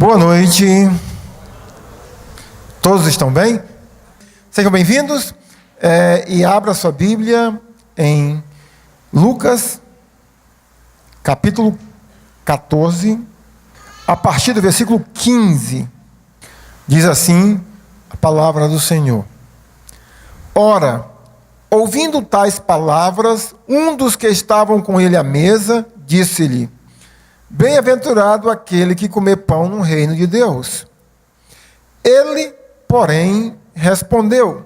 Boa noite. Todos estão bem? Sejam bem-vindos e abra sua Bíblia em Lucas, capítulo 14, a partir do versículo 15. Diz assim a palavra do Senhor. Ora, ouvindo tais palavras, um dos que estavam com ele à mesa disse-lhe: Bem-aventurado aquele que comer pão no reino de Deus. Ele, porém, respondeu: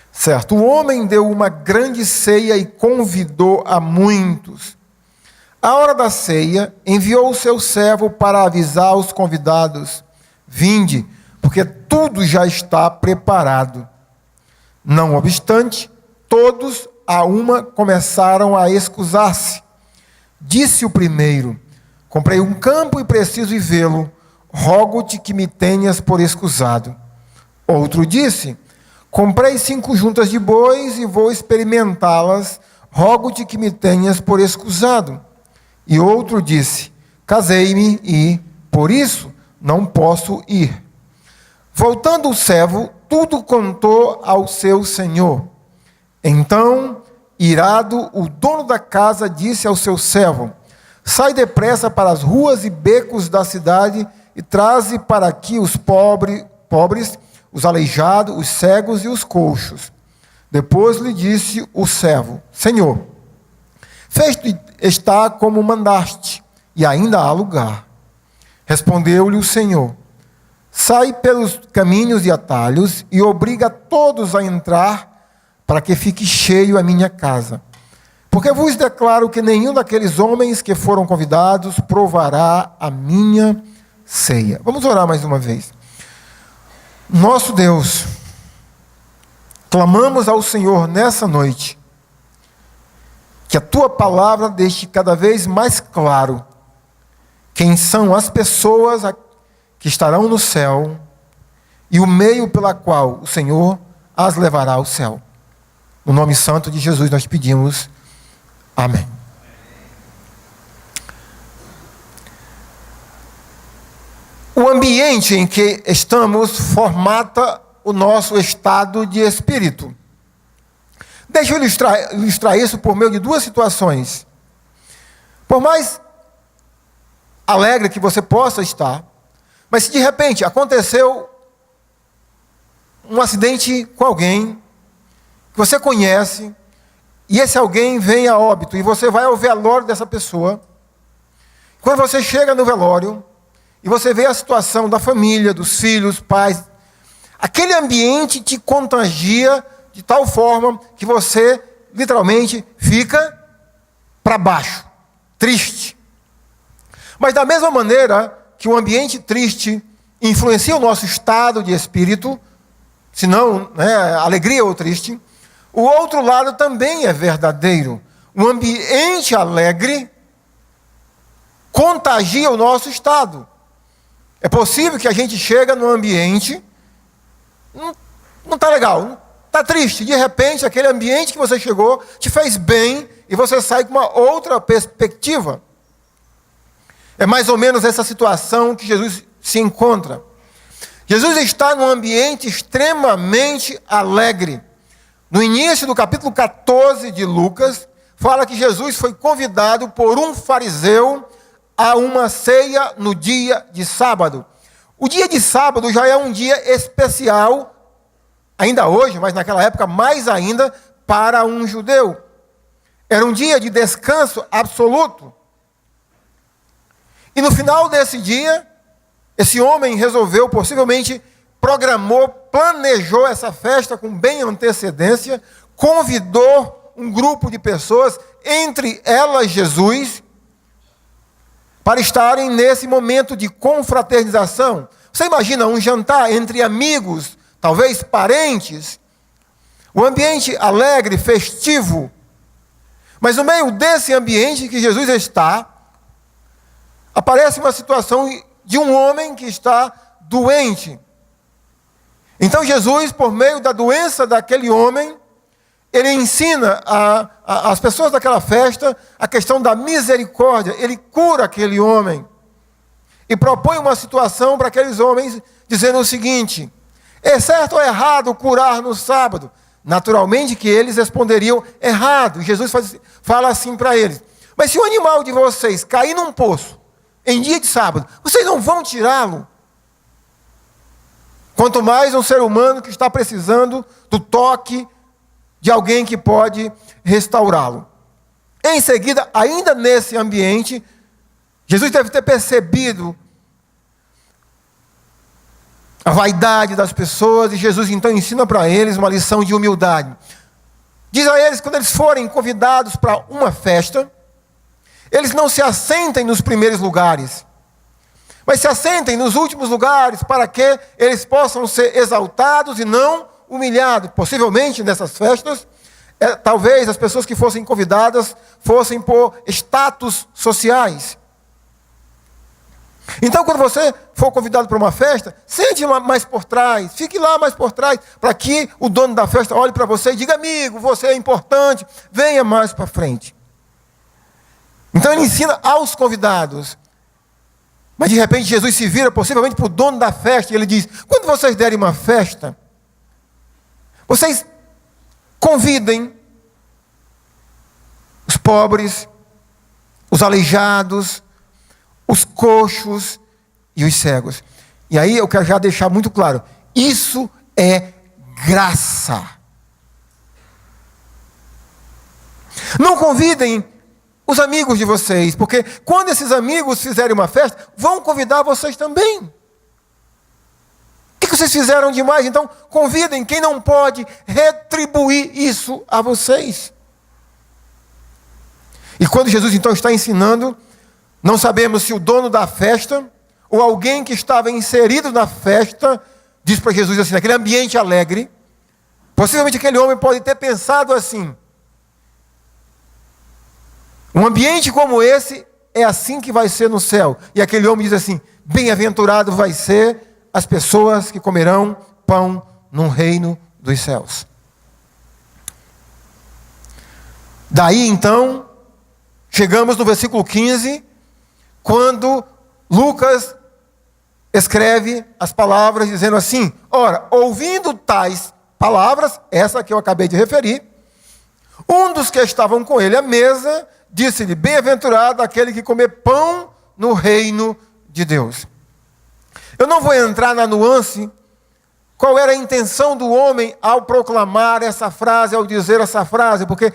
Certo homem deu uma grande ceia e convidou a muitos. À hora da ceia, enviou o seu servo para avisar os convidados: Vinde, porque tudo já está preparado. Não obstante, todos a uma começaram a escusar-se. Disse o primeiro: Comprei um campo e preciso ir vê-lo. Rogo-te que me tenhas por escusado. Outro disse: Comprei 5 juntas de bois e vou experimentá-las. Rogo-te que me tenhas por escusado. E outro disse: Casei-me e, por isso, não posso ir. Voltando o servo, tudo contou ao seu senhor. Então, irado, o dono da casa disse ao seu servo: Sai depressa para as ruas e becos da cidade e traze para aqui os pobres, os aleijados, os cegos e os coxos. Depois lhe disse o servo: Senhor, feito está como mandaste, e ainda há lugar. Respondeu-lhe o Senhor: Sai pelos caminhos e atalhos e obriga todos a entrar, para que fique cheio a minha casa. Porque vos declaro que nenhum daqueles homens que foram convidados provará a minha ceia. Vamos orar mais uma vez. Nosso Deus, clamamos ao Senhor nessa noite, que a Tua palavra deixe cada vez mais claro quem são as pessoas que estarão no céu e o meio pela qual o Senhor as levará ao céu. No nome santo de Jesus nós pedimos. Amém. O ambiente em que estamos formata o nosso estado de espírito. Deixa eu ilustrar isso por meio de 2 situações. Por mais alegre que você possa estar, mas se de repente aconteceu um acidente com alguém que você conhece, e esse alguém vem a óbito, e você vai ao velório dessa pessoa. Quando você chega no velório, e você vê a situação da família, dos filhos, pais, aquele ambiente te contagia de tal forma que você, literalmente, fica para baixo, triste. Mas da mesma maneira que o ambiente triste influencia o nosso estado de espírito, se não, alegria ou triste, o outro lado também é verdadeiro. O ambiente alegre contagia o nosso estado. É possível que a gente chegue num ambiente, não está legal, não está triste. De repente, aquele ambiente que você chegou te fez bem e você sai com uma outra perspectiva. É mais ou menos essa situação que Jesus se encontra. Jesus está num ambiente extremamente alegre. No início do capítulo 14 de Lucas, fala que Jesus foi convidado por um fariseu a uma ceia no dia de sábado. O dia de sábado já é um dia especial, ainda hoje, mas naquela época mais ainda, para um judeu. Era um dia de descanso absoluto. E no final desse dia, esse homem resolveu, possivelmente planejou essa festa com bem antecedência, convidou um grupo de pessoas, entre elas Jesus, para estarem nesse momento de confraternização. Você imagina um jantar entre amigos, talvez parentes, um ambiente alegre, festivo. Mas no meio desse ambiente que Jesus está, aparece uma situação de um homem que está doente. Então Jesus, por meio da doença daquele homem, ele ensina às pessoas daquela festa a questão da misericórdia. Ele cura aquele homem. e propõe uma situação para aqueles homens, dizendo o seguinte: é certo ou errado curar no sábado? Naturalmente que eles responderiam errado. E Jesus fala assim para eles: mas se o animal de vocês cair num poço em dia de sábado, vocês não vão tirá-lo? Quanto mais um ser humano que está precisando do toque de alguém que pode restaurá-lo. Em seguida, ainda nesse ambiente, Jesus deve ter percebido a vaidade das pessoas, e Jesus então ensina para eles uma lição de humildade. Diz a eles, quando eles forem convidados para uma festa, eles não se assentem nos primeiros lugares, mas se assentem nos últimos lugares, para que eles possam ser exaltados e não humilhados. Possivelmente nessas festas, talvez as pessoas que fossem convidadas fossem por status sociais. Então, quando você for convidado para uma festa, sente lá mais por trás, fique lá mais por trás, para que o dono da festa olhe para você e diga: amigo, você é importante, venha mais para frente. Então ele ensina aos convidados. Mas de repente Jesus se vira possivelmente para o dono da festa e ele diz: quando vocês derem uma festa, vocês convidem os pobres, os aleijados, os coxos e os cegos. E aí eu quero já deixar muito claro: isso é graça. Não convidem os amigos de vocês, porque quando esses amigos fizerem uma festa, vão convidar vocês também. O que vocês fizeram demais? Então convidem quem não pode retribuir isso a vocês. E quando Jesus então está ensinando, não sabemos se o dono da festa ou alguém que estava inserido na festa diz para Jesus assim, naquele ambiente alegre, possivelmente aquele homem pode ter pensado assim: um ambiente como esse é assim que vai ser no céu. E aquele homem diz assim: bem-aventurado vai ser as pessoas que comerão pão no reino dos céus. Daí então, chegamos no versículo 15, quando Lucas escreve as palavras dizendo assim: ora, ouvindo tais palavras, essa que eu acabei de referir, um dos que estavam com ele à mesa disse-lhe: bem-aventurado aquele que comer pão no reino de Deus. Eu não vou entrar na nuance, qual era a intenção do homem ao proclamar essa frase, ao dizer essa frase, porque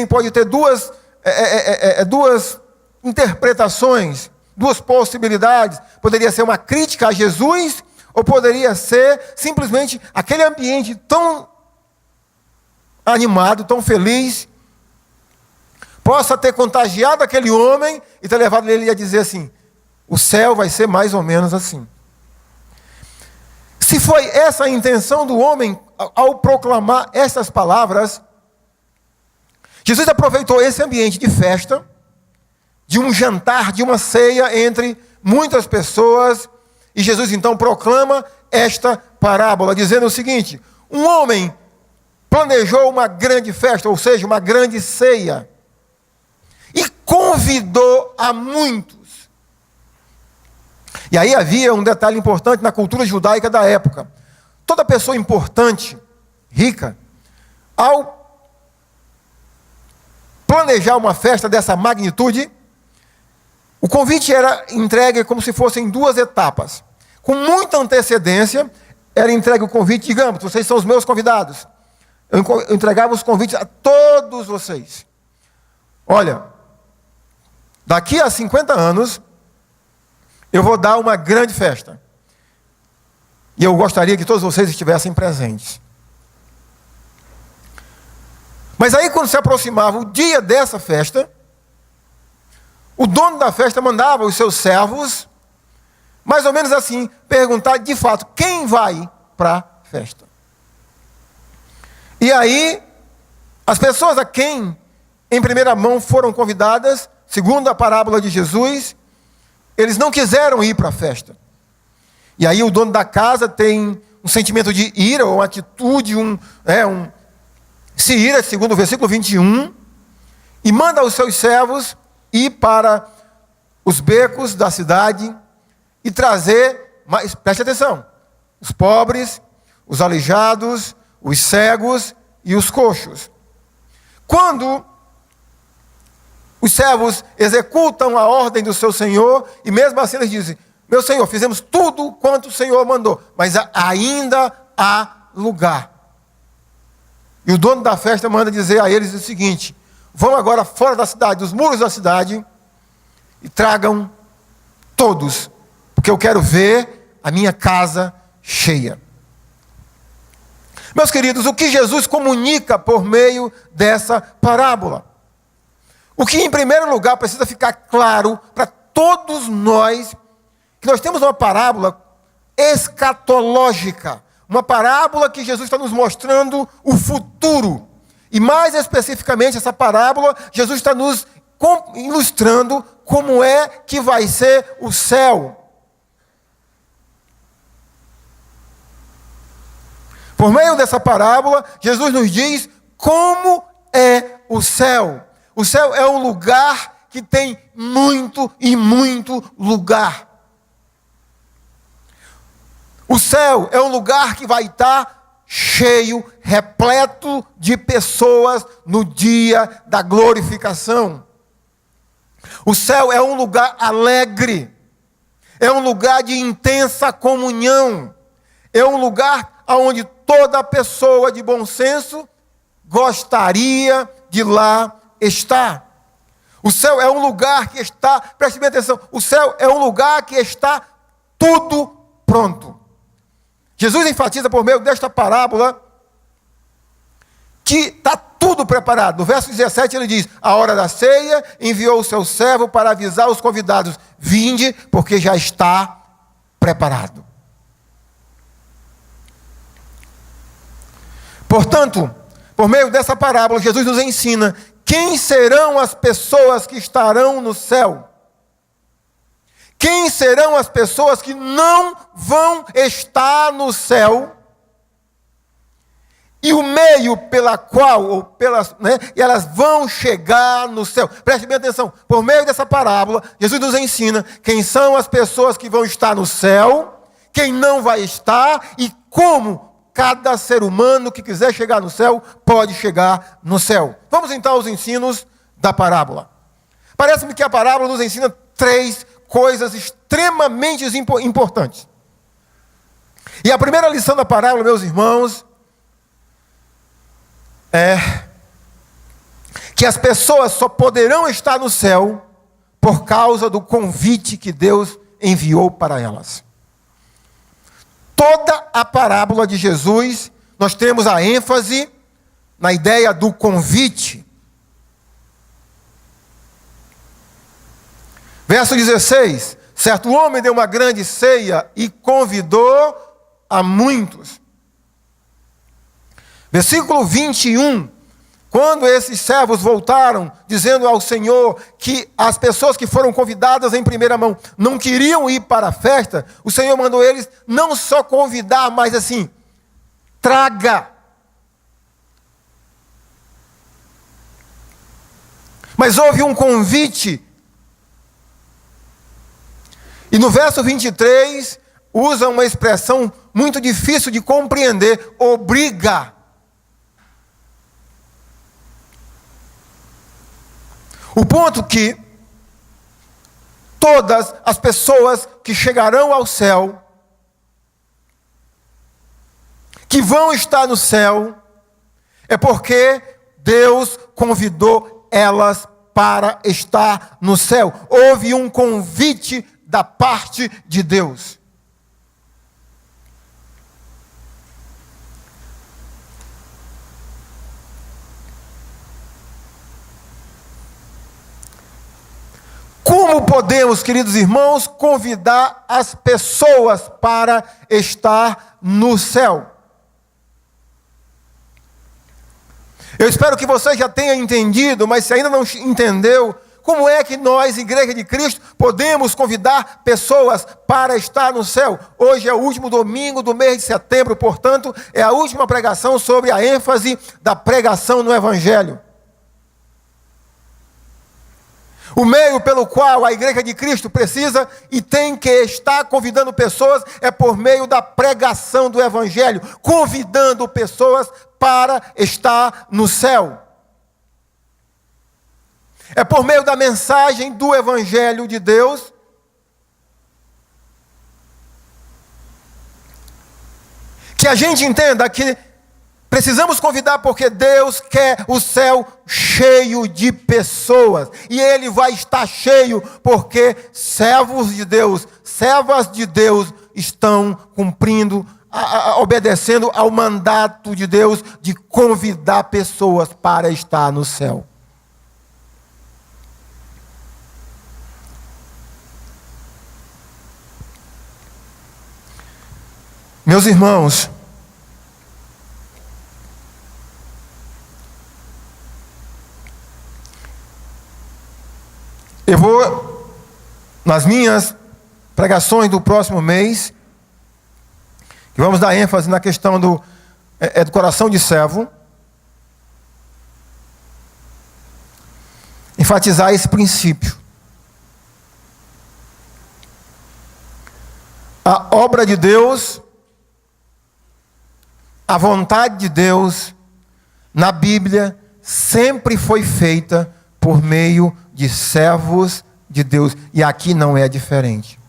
pode ter duas interpretações, duas possibilidades. Poderia ser uma crítica a Jesus, ou poderia ser simplesmente aquele ambiente tão animado, tão feliz, possa ter contagiado aquele homem e ter levado ele a dizer assim: o céu vai ser mais ou menos assim. Se foi essa a intenção do homem ao proclamar essas palavras, Jesus aproveitou esse ambiente de festa, de um jantar, de uma ceia entre muitas pessoas, e Jesus então proclama esta parábola, dizendo o seguinte: um homem planejou uma grande festa, ou seja, uma grande ceia, e convidou a muitos. E aí havia um detalhe importante na cultura judaica da época. Toda pessoa importante, rica, ao planejar uma festa dessa magnitude, o convite era entregue como se fossem duas etapas. Com muita antecedência, era entregue o convite: digamos, vocês são os meus convidados. Eu entregava os convites a todos vocês. Olha, daqui a 50 anos, eu vou dar uma grande festa. E eu gostaria que todos vocês estivessem presentes. Mas aí, quando se aproximava o dia dessa festa, o dono da festa mandava os seus servos, mais ou menos assim, perguntar de fato quem vai para a festa. E aí, as pessoas a quem em primeira mão foram convidadas, segundo a parábola de Jesus, eles não quiseram ir para a festa. E aí o dono da casa tem um sentimento de ira, ou uma atitude, se ira, segundo o versículo 21, e manda os seus servos ir para os becos da cidade e trazer, mas preste atenção, os pobres, os aleijados, os cegos e os coxos. Quando os servos executam a ordem do seu senhor, e mesmo assim eles dizem: meu senhor, fizemos tudo quanto o senhor mandou, mas ainda há lugar. E o dono da festa manda dizer a eles o seguinte: vão agora fora da cidade, dos muros da cidade, e tragam todos, porque eu quero ver a minha casa cheia. Meus queridos, o que Jesus comunica por meio dessa parábola? O que, em primeiro lugar, precisa ficar claro para todos nós, que nós temos uma parábola escatológica, uma parábola que Jesus está nos mostrando o futuro. E mais especificamente, essa parábola, Jesus está nos ilustrando como é que vai ser o céu. Por meio dessa parábola, Jesus nos diz como é o céu. O céu é um lugar que tem muito e muito lugar. O céu é um lugar que vai estar cheio, repleto de pessoas no dia da glorificação. O céu é um lugar alegre, é um lugar de intensa comunhão, é um lugar onde toda pessoa de bom senso gostaria de lá estar. O céu é um lugar que está, preste bem atenção, o céu é um lugar que está tudo pronto. Jesus enfatiza por meio desta parábola que está tudo preparado. No verso 17 ele diz: a hora da ceia, enviou o seu servo para avisar os convidados: vinde, porque já está preparado. Portanto, por meio dessa parábola, Jesus nos ensina quem serão as pessoas que estarão no céu. Quem serão as pessoas que não vão estar no céu? E o meio pela qual, ou pelas, elas vão chegar no céu. Preste bem atenção. Por meio dessa parábola, Jesus nos ensina quem são as pessoas que vão estar no céu, quem não vai estar e como cada ser humano que quiser chegar no céu pode chegar no céu. Vamos então aos ensinos da parábola. Parece-me que a parábola nos ensina três coisas extremamente importantes. E a primeira lição da parábola, meus irmãos, é que as pessoas só poderão estar no céu por causa do convite que Deus enviou para elas. Toda a parábola de Jesus, nós temos a ênfase na ideia do convite. Verso 16: certo homem deu uma grande ceia e convidou a muitos. Versículo 21, quando esses servos voltaram, dizendo ao Senhor que as pessoas que foram convidadas em primeira mão não queriam ir para a festa, o Senhor mandou eles não só convidar, mas assim, traga. Mas houve um convite. E no verso 23, usa uma expressão muito difícil de compreender: obriga. O ponto que todas as pessoas que chegarão ao céu, que vão estar no céu, é porque Deus convidou elas para estar no céu. Houve um convite da parte de Deus. Como podemos, queridos irmãos, convidar as pessoas para estar no céu? Eu espero que você já tenha entendido, mas se ainda não entendeu, como é que nós, Igreja de Cristo, podemos convidar pessoas para estar no céu? Hoje é o último domingo do mês de setembro, portanto, é a última pregação sobre a ênfase da pregação no Evangelho. O meio pelo qual a Igreja de Cristo precisa e tem que estar convidando pessoas é por meio da pregação do Evangelho, convidando pessoas para estar no céu. É por meio da mensagem do Evangelho de Deus que a gente entenda que precisamos convidar porque Deus quer o céu cheio de pessoas. E Ele vai estar cheio porque servos de Deus, servas de Deus estão cumprindo, obedecendo ao mandato de Deus de convidar pessoas para estar no céu. Meus irmãos, eu vou, nas minhas pregações do próximo mês, que vamos dar ênfase na questão do coração de servo, enfatizar esse princípio. A obra de Deus, a vontade de Deus na Bíblia sempre foi feita por meio de servos de Deus. E aqui não é diferente.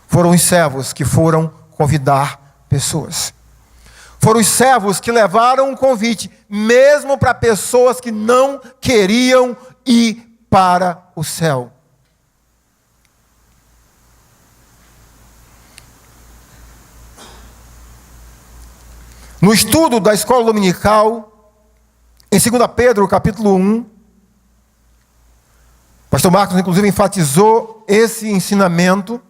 Foram os servos que foram convidar pessoas. Foram os servos que levaram um convite, mesmo para pessoas que não queriam ir para o céu. No estudo da escola dominical, em 2 Pedro, capítulo 1, o pastor Marcos, inclusive, enfatizou esse ensinamento.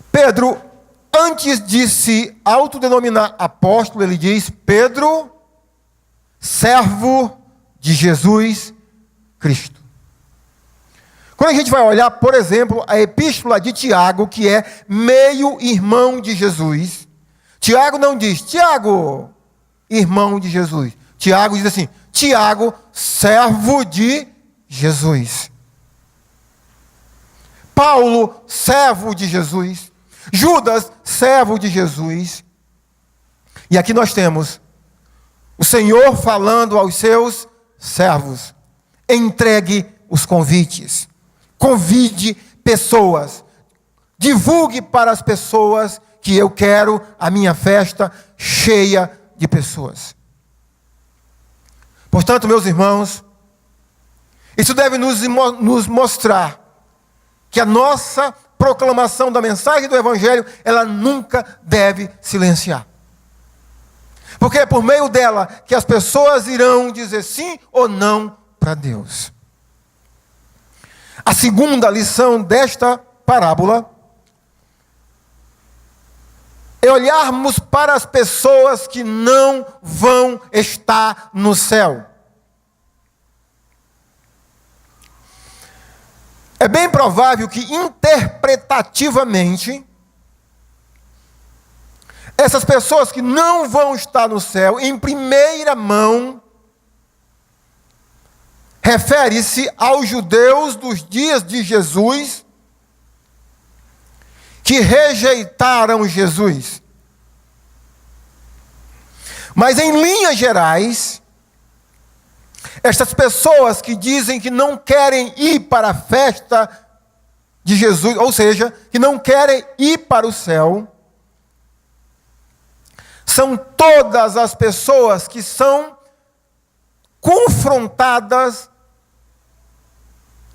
Pedro, antes de se autodenominar apóstolo, ele diz: Pedro, servo de Jesus Cristo. Quando a gente vai olhar, por exemplo, a epístola de Tiago, que é meio-irmão de Jesus, Tiago não diz, Tiago, irmão de Jesus. Tiago diz assim, Tiago, servo de Jesus. Paulo, servo de Jesus. Judas, servo de Jesus. E aqui nós temos o Senhor falando aos seus servos: entregue os convites, convide pessoas, divulgue para as pessoas que eu quero a minha festa cheia de pessoas. Portanto, meus irmãos, isso deve nos mostrar que a nossa proclamação da mensagem do Evangelho, ela nunca deve silenciar. Porque é por meio dela que as pessoas irão dizer sim ou não para Deus. A segunda lição desta parábola é olharmos para as pessoas que não vão estar no céu. É bem provável que interpretativamente essas pessoas que não vão estar no céu, em primeira mão, refere-se aos judeus dos dias de Jesus, que rejeitaram Jesus. Mas em linhas gerais, estas pessoas que dizem que não querem ir para a festa de Jesus, ou seja, que não querem ir para o céu, são todas as pessoas que são confrontadas,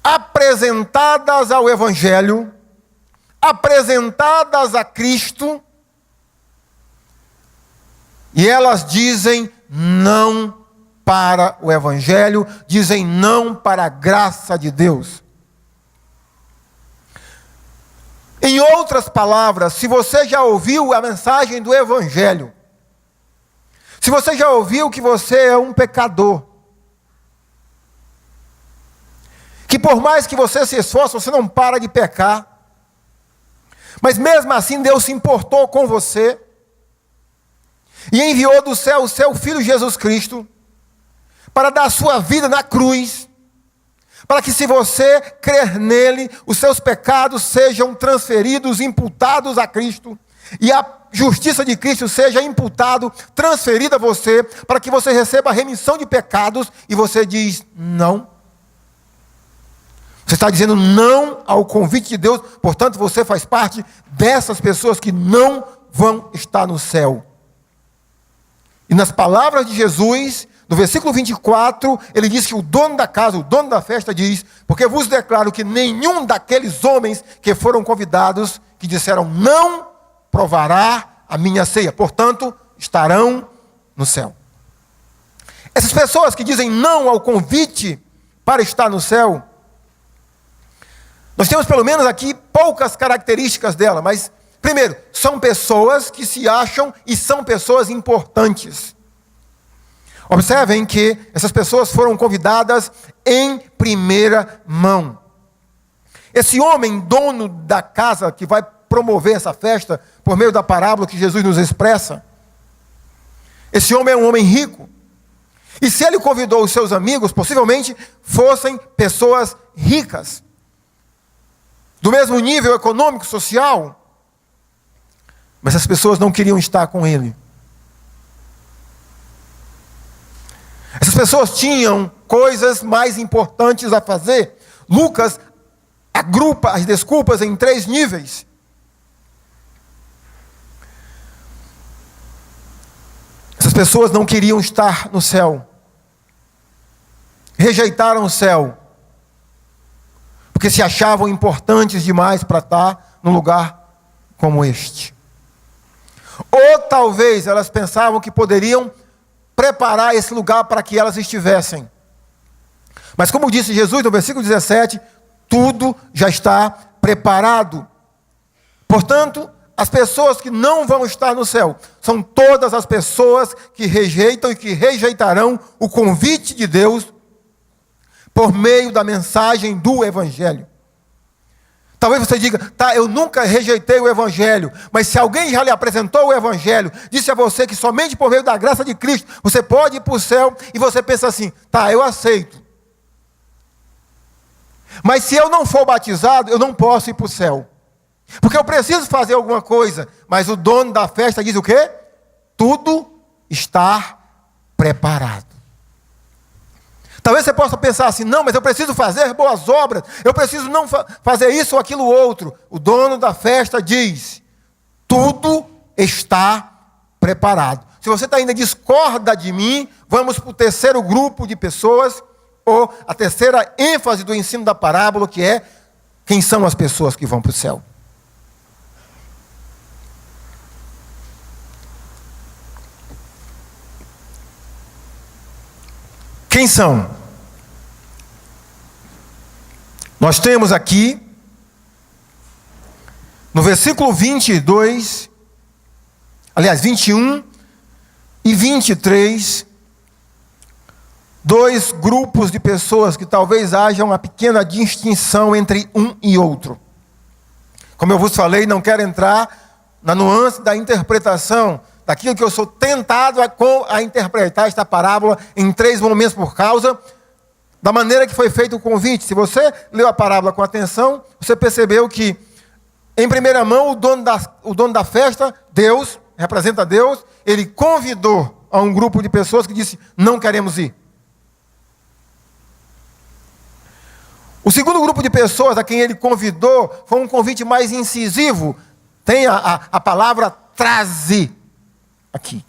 apresentadas ao Evangelho, apresentadas a Cristo, e elas dizem não para o Evangelho, dizem não para a graça de Deus. Em outras palavras, se você já ouviu a mensagem do Evangelho, se você já ouviu que você é um pecador, que por mais que você se esforce, você não para de pecar, mas mesmo assim Deus se importou com você e enviou do céu o seu Filho Jesus Cristo para dar a sua vida na cruz, para que, se você crer nele, os seus pecados sejam transferidos, imputados a Cristo, e a justiça de Cristo seja imputado, transferida a você, para que você receba a remissão de pecados, e você diz não. Você está dizendo não ao convite de Deus, portanto você faz parte dessas pessoas que não vão estar no céu. E nas palavras de Jesus, no versículo 24, ele diz que o dono da casa, o dono da festa diz: porque vos declaro que nenhum daqueles homens que foram convidados, que disseram não, provará a minha ceia, portanto estarão no céu. Essas pessoas que dizem não ao convite para estar no céu, nós temos pelo menos aqui poucas características dela, mas primeiro, são pessoas que se acham e são pessoas importantes. Observem que essas pessoas foram convidadas em primeira mão. Esse homem, dono da casa, que vai promover essa festa, por meio da parábola que Jesus nos expressa, esse homem é um homem rico. E se ele convidou os seus amigos, possivelmente fossem pessoas ricas, do mesmo nível econômico, social, mas as pessoas não queriam estar com ele. Essas pessoas tinham coisas mais importantes a fazer. Lucas agrupa as desculpas em 3 níveis. Essas pessoas não queriam estar no céu. Rejeitaram o céu, porque se achavam importantes demais para estar num lugar como este. Ou talvez elas pensavam que poderiam preparar esse lugar para que elas estivessem. Mas como disse Jesus no versículo 17, tudo já está preparado. Portanto, as pessoas que não vão estar no céu são todas as pessoas que rejeitam e que rejeitarão o convite de Deus por meio da mensagem do Evangelho. Talvez você diga: tá, eu nunca rejeitei o Evangelho, mas se alguém já lhe apresentou o Evangelho, disse a você que somente por meio da graça de Cristo você pode ir para o céu, e você pensa assim: tá, eu aceito. Mas se eu não for batizado, eu não posso ir para o céu, porque eu preciso fazer alguma coisa. Mas o dono da festa diz o quê? Tudo está preparado. Talvez você possa pensar assim: não, mas eu preciso fazer boas obras, eu preciso não fazer isso ou aquilo outro. O dono da festa diz: tudo está preparado. Se você ainda discorda de mim, vamos para o terceiro grupo de pessoas, ou a terceira ênfase do ensino da parábola, que é: quem são as pessoas que vão para o céu? Quem são? Nós temos aqui, no versículo 22, aliás, 21 e 23, 2 grupos de pessoas que talvez haja uma pequena distinção entre um e outro. Como eu vos falei, não quero entrar na nuance da interpretação, daquilo que eu sou tentado a interpretar esta parábola em 3 momentos por causa da maneira que foi feito o convite. Se você leu a parábola com atenção, você percebeu que, em primeira mão, o dono da festa, Deus, representa Deus, ele convidou a um grupo de pessoas que disse: não queremos ir. O segundo grupo de pessoas a quem ele convidou foi um convite mais incisivo. Tem a palavra traze aqui.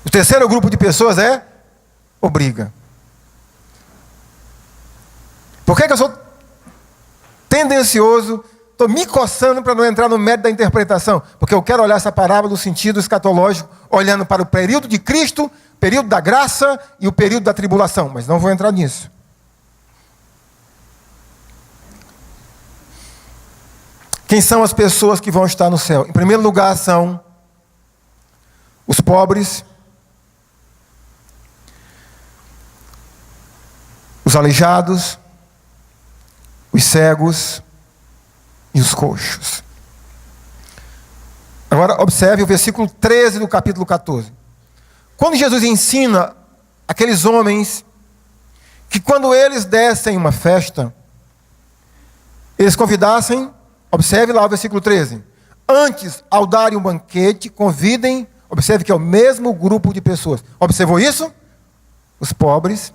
O terceiro grupo de pessoas é obriga. Por que eu sou tendencioso, estou me coçando para não entrar no mérito da interpretação? Porque eu quero olhar essa parábola no sentido escatológico, olhando para o período de Cristo, período da graça e o período da tribulação, mas não vou entrar nisso. Quem são as pessoas que vão estar no céu? Em primeiro lugar são os pobres, os aleijados, os cegos e os coxos. Agora observe o versículo 13 do capítulo 14. Quando Jesus ensina aqueles homens que quando eles dessem uma festa, eles convidassem, observe lá o versículo 13, antes, ao darem um banquete, convidem, observe que é o mesmo grupo de pessoas. Observou isso? Os pobres,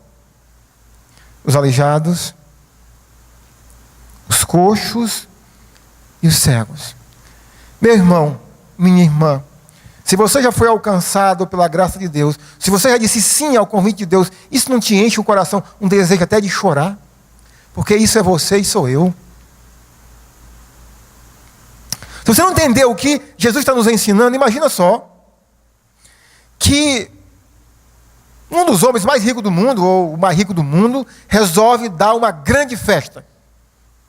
os aleijados, os coxos e os cegos. Meu irmão, minha irmã, se você já foi alcançado pela graça de Deus, se você já disse sim ao convite de Deus, isso não te enche o coração, um desejo até de chorar? Porque isso é você e sou eu. Se você não entendeu o que Jesus está nos ensinando, imagina só que um dos homens mais ricos do mundo, ou o mais rico do mundo, resolve dar uma grande festa.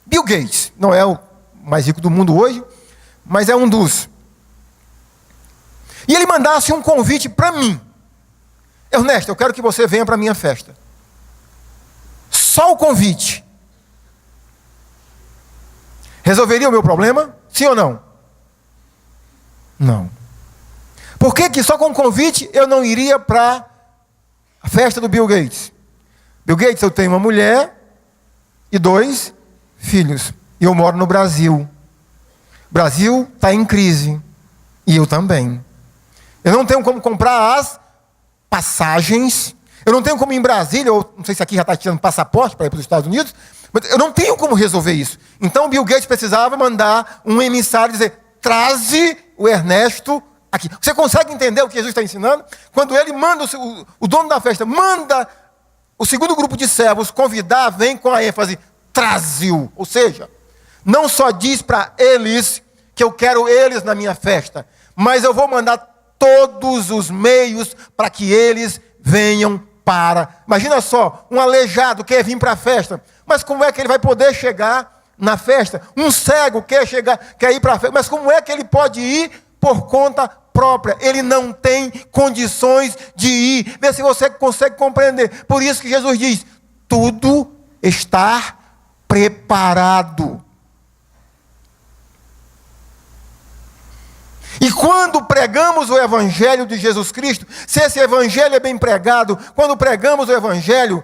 Bill Gates, não é o mais rico do mundo hoje, mas é um dos. E ele mandasse um convite para mim. Ernesto, eu quero que você venha para a minha festa. Só o convite. Resolveria o meu problema? Sim ou não? Não. Por que só com o convite eu não iria para a festa do Bill Gates? Bill Gates, eu tenho uma mulher e 2 filhos. E eu moro no Brasil. O Brasil está em crise. E eu também. Eu não tenho como comprar as passagens. Eu não tenho como ir em Brasília, ou não sei se aqui já está tirando passaporte para ir para os Estados Unidos, mas eu não tenho como resolver isso. Então o Bill Gates precisava mandar um emissário dizer, traze o Ernesto aqui. Você consegue entender o que Jesus está ensinando? Quando ele manda, o dono da festa manda o segundo grupo de servos convidar, vem com a ênfase, traze-o. Ou seja, não só diz para eles que eu quero eles na minha festa, mas eu vou mandar todos os meios para que eles venham para. Imagina só, um aleijado quer vir para a festa, mas como é que ele vai poder chegar na festa? Um cego quer ir para a festa, mas como é que ele pode ir por conta própria? Ele não tem condições de ir. Vê se você consegue compreender. Por isso que Jesus diz, tudo está preparado. E quando pregamos o Evangelho de Jesus Cristo, se esse Evangelho é bem pregado, quando pregamos o Evangelho,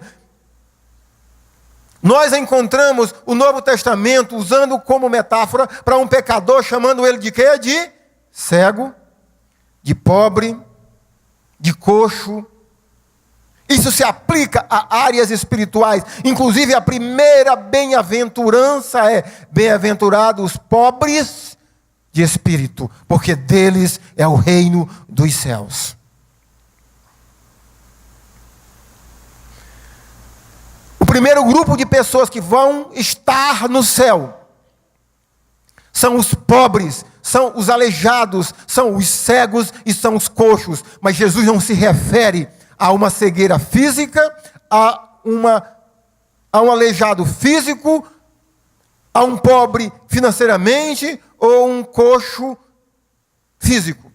nós encontramos o Novo Testamento usando como metáfora para um pecador, chamando ele de quê? De cego, de pobre, de coxo. Isso se aplica a áreas espirituais. Inclusive a primeira bem-aventurança é, bem-aventurados os pobres de espírito, porque deles é o reino dos céus. O primeiro grupo de pessoas que vão estar no céu são os pobres, são os aleijados, são os cegos e são os coxos. Mas Jesus não se refere a uma cegueira física, a um aleijado físico, a um pobre financeiramente ou um coxo físico.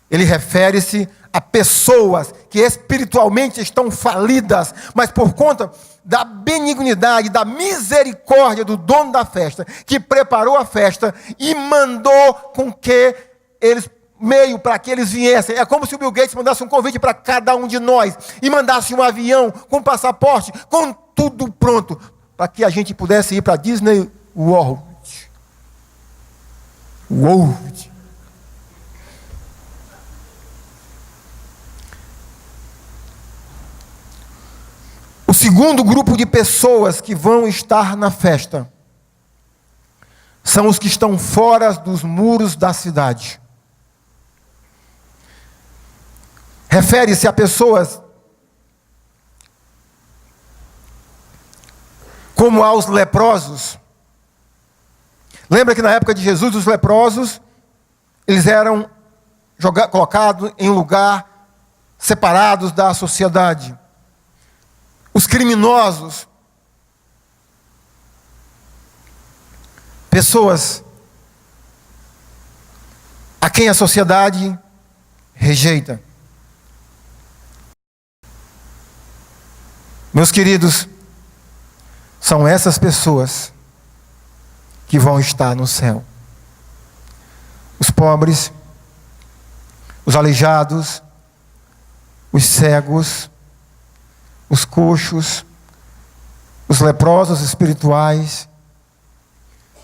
Ele refere-se a pessoas que espiritualmente estão falidas, mas por conta da benignidade, da misericórdia do dono da festa, que preparou a festa e mandou com que eles, meio para que eles viessem. É como se o Bill Gates mandasse um convite para cada um de nós, e mandasse um avião com passaporte, com tudo pronto, para que a gente pudesse ir para Disney World. O segundo grupo de pessoas que vão estar na festa são os que estão fora dos muros da cidade. Refere-se a pessoas como aos leprosos. Lembra que na época de Jesus, os leprosos, eles eram colocados em lugar separados da sociedade. Os criminosos, pessoas a quem a sociedade rejeita. Meus queridos, são essas pessoas que vão estar no céu. Os pobres, os aleijados, os cegos, os coxos, os leprosos espirituais,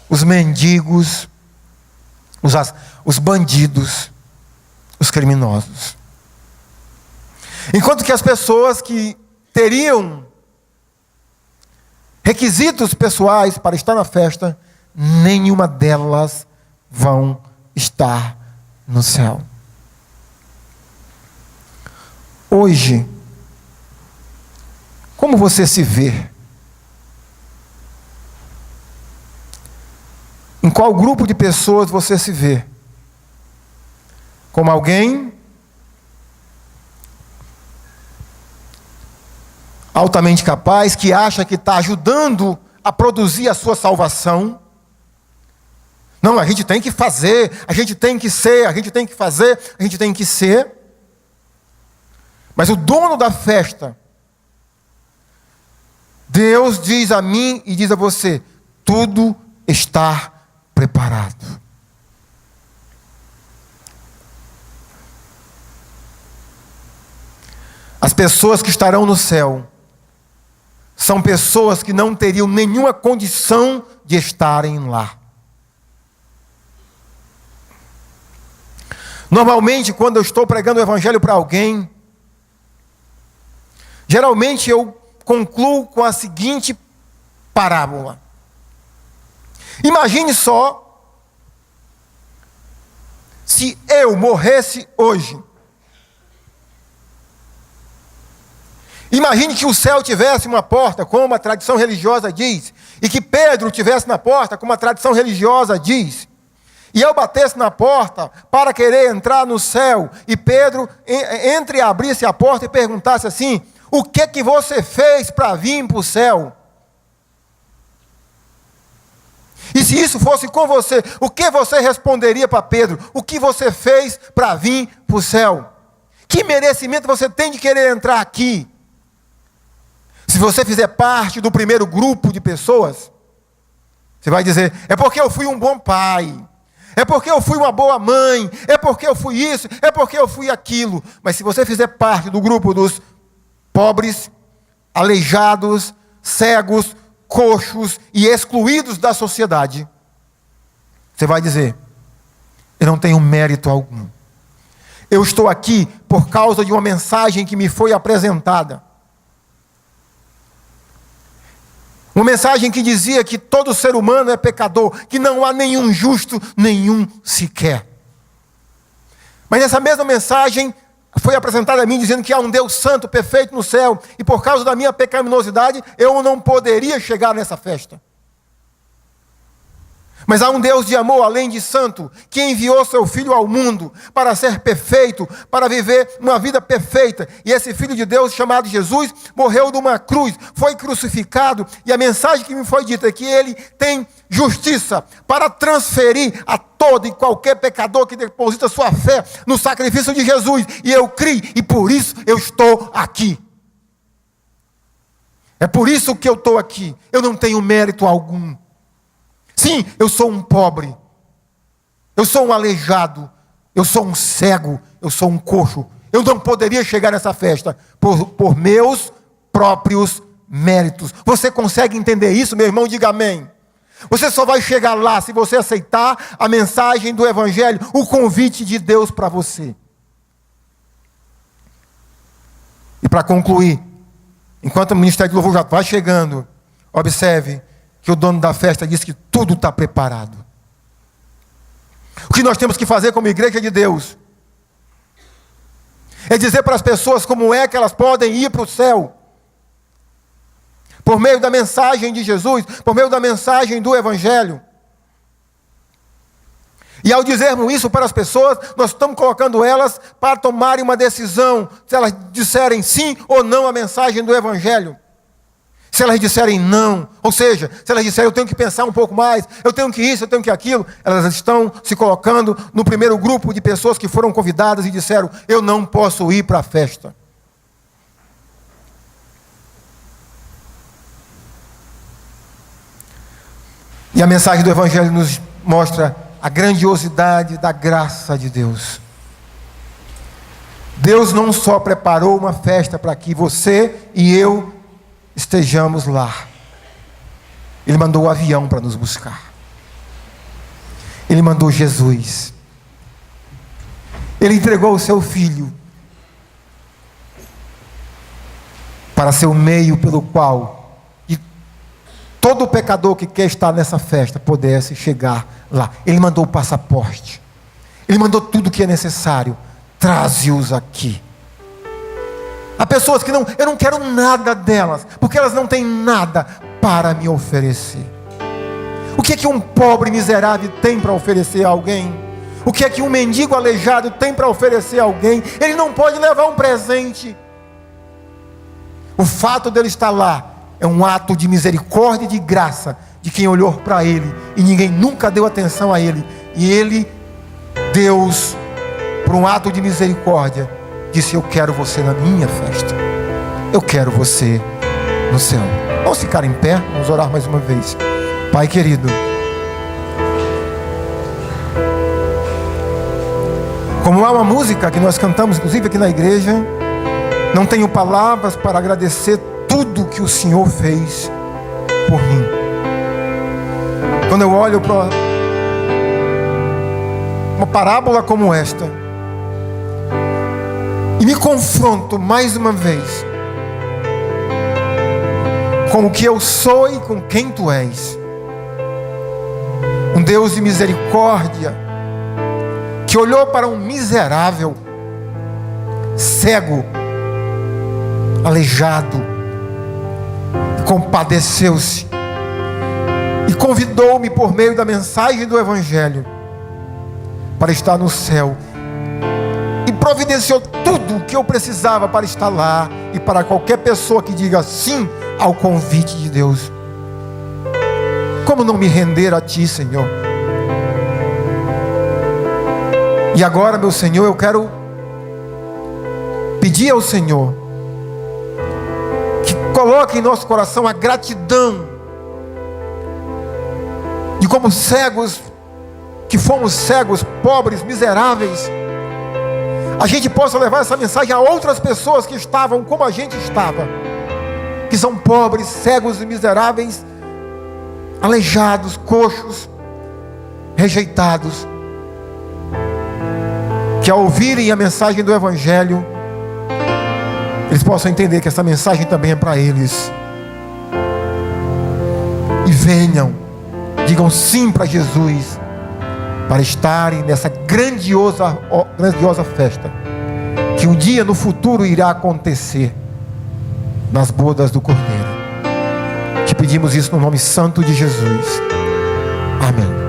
os mendigos, os bandidos, os criminosos. Enquanto que as pessoas que teriam requisitos pessoais para estar na festa, nenhuma delas vão estar no céu. Hoje, como você se vê? Em qual grupo de pessoas você se vê? Como alguém altamente capaz, que acha que está ajudando a produzir a sua salvação? Não, a gente tem que fazer, a gente tem que ser, a gente tem que fazer, a gente tem que ser. Mas o dono da festa, Deus diz a mim e diz a você: tudo está preparado. As pessoas que estarão no céu são pessoas que não teriam nenhuma condição de estarem lá. Normalmente, quando eu estou pregando o evangelho para alguém, geralmente eu concluo com a seguinte parábola. Imagine só, se eu morresse hoje. Imagine que o céu tivesse uma porta, como a tradição religiosa diz, e que Pedro tivesse na porta, como a tradição religiosa diz, e eu batesse na porta para querer entrar no céu, e Pedro entre e abrisse a porta e perguntasse assim: o que você fez para vir para o céu? E se isso fosse com você, o que você responderia para Pedro? O que você fez para vir para o céu? Que merecimento você tem de querer entrar aqui? Se você fizer parte do primeiro grupo de pessoas, você vai dizer: é porque eu fui um bom pai, é porque eu fui uma boa mãe, é porque eu fui isso, é porque eu fui aquilo. Mas se você fizer parte do grupo dos pobres, aleijados, cegos, coxos e excluídos da sociedade, você vai dizer: eu não tenho mérito algum. Eu estou aqui por causa de uma mensagem que me foi apresentada. Uma mensagem que dizia que todo ser humano é pecador, que não há nenhum justo, nenhum sequer. Mas essa mesma mensagem foi apresentada a mim dizendo que há um Deus santo, perfeito no céu, e por causa da minha pecaminosidade, eu não poderia chegar nessa festa. Mas há um Deus de amor, além de santo, que enviou seu Filho ao mundo para ser perfeito, para viver uma vida perfeita. E esse Filho de Deus, chamado Jesus, morreu numa cruz, foi crucificado. E a mensagem que me foi dita é que ele tem justiça para transferir a todo e qualquer pecador que deposita sua fé no sacrifício de Jesus. E eu criei, e por isso eu estou aqui. É por isso que eu estou aqui. Eu não tenho mérito algum. Sim, eu sou um pobre, eu sou um aleijado, eu sou um cego, eu sou um coxo. Eu não poderia chegar nessa festa por meus próprios méritos. Você consegue entender isso, meu irmão? Diga amém. Você só vai chegar lá se você aceitar a mensagem do Evangelho, o convite de Deus para você. E para concluir, enquanto o Ministério do Louvor já vai chegando, observe que o dono da festa diz que tudo está preparado. O que nós temos que fazer como igreja de Deus é dizer para as pessoas como é que elas podem ir para o céu. Por meio da mensagem de Jesus, por meio da mensagem do Evangelho. E ao dizermos isso para as pessoas, nós estamos colocando elas para tomarem uma decisão, se elas disserem sim ou não à mensagem do Evangelho. Se elas disserem não, ou seja, se elas disserem eu tenho que pensar um pouco mais, eu tenho que isso, eu tenho que aquilo, elas estão se colocando no primeiro grupo de pessoas que foram convidadas e disseram: eu não posso ir para a festa. E a mensagem do Evangelho nos mostra a grandiosidade da graça de Deus. Deus não só preparou uma festa para que você e eu estejamos lá. Ele mandou o avião para nos buscar. Ele mandou Jesus. Ele entregou o seu Filho para ser o meio pelo qual todo pecador que quer estar nessa festa pudesse chegar lá. Ele mandou o passaporte. Ele mandou tudo o que é necessário. Traze-os aqui. Há pessoas que eu não quero nada delas, porque elas não têm nada para me oferecer. O que é que um pobre miserável tem para oferecer a alguém? O que é que um mendigo aleijado tem para oferecer a alguém? Ele não pode levar um presente. O fato dele estar lá é um ato de misericórdia e de graça de quem olhou para ele e ninguém nunca deu atenção a ele. E ele, Deus, por um ato de misericórdia, disse: eu quero você na minha festa. Eu quero você no céu. Vamos ficar em pé, vamos orar mais uma vez. Pai querido, como há uma música que nós cantamos, inclusive aqui na igreja, não tenho palavras para agradecer tudo que o Senhor fez por mim. Quando eu olho para uma parábola como esta e me confronto mais uma vez com o que eu sou e com quem tu és, um Deus de misericórdia, que olhou para um miserável, cego, aleijado, compadeceu-se e convidou-me por meio da mensagem do Evangelho para estar no céu, e providenciou tudo o que eu precisava para estar lá e para qualquer pessoa que diga sim ao convite de Deus. Como não me render a Ti, Senhor? E agora, meu Senhor, eu quero pedir ao Senhor que coloque em nosso coração a gratidão de como cegos, que fomos cegos, pobres, miseráveis, a gente possa levar essa mensagem a outras pessoas que estavam como a gente estava, que são pobres, cegos e miseráveis, aleijados, coxos, rejeitados, que ao ouvirem a mensagem do Evangelho, eles possam entender que essa mensagem também é para eles, e venham, digam sim para Jesus, para estarem nessa grandiosa festa, que um dia no futuro irá acontecer, nas bodas do Cordeiro. Te pedimos isso no nome santo de Jesus. Amém.